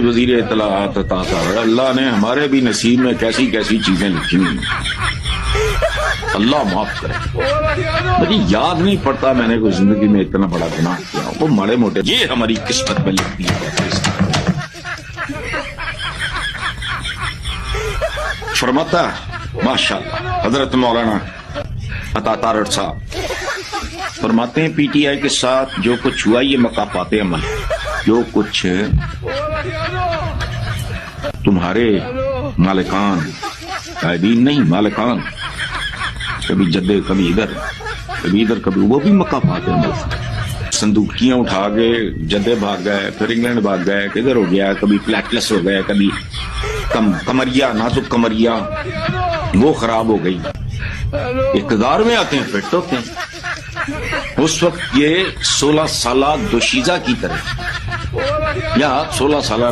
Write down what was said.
وزیر اطلاعات عطا کر، اللہ نے ہمارے بھی نصیب میں کیسی کیسی چیزیں لکھی ہوئی ہیں، اللہ معاف کرے۔ مجھے یاد نہیں پڑتا میں نے کوئی زندگی میں اتنا بڑا گناہ کیا، وہ ماڑے موٹے یہ ہماری قسمت میں لکھتی ہے۔ فرماتا ماشاءاللہ حضرت مولانا عطا تارڑ صاحب فرماتے ہیں پی ٹی آئی کے ساتھ جو کچھ ہوا یہ مقافات عمل، جو کچھ تمہارے مالکان قائدین نہیں مالکان، کبھی جدے کبھی ادھر کبھی وہ بھی مقافات عمل، صندوقیاں اٹھا گئے، جدے بھاگ گئے، پھر انگلینڈ بھاگ گئے، کدھر ہو گیا، کبھی پلیٹلس ہو گئے، کبھی کمریا نازک کمریا وہ خراب ہو گئی، اقتدار میں آتے ہیں فٹ ہوتے ہیں۔ اس وقت یہ 16 سالہ دوشیزہ کی طرح یا 16 سالہ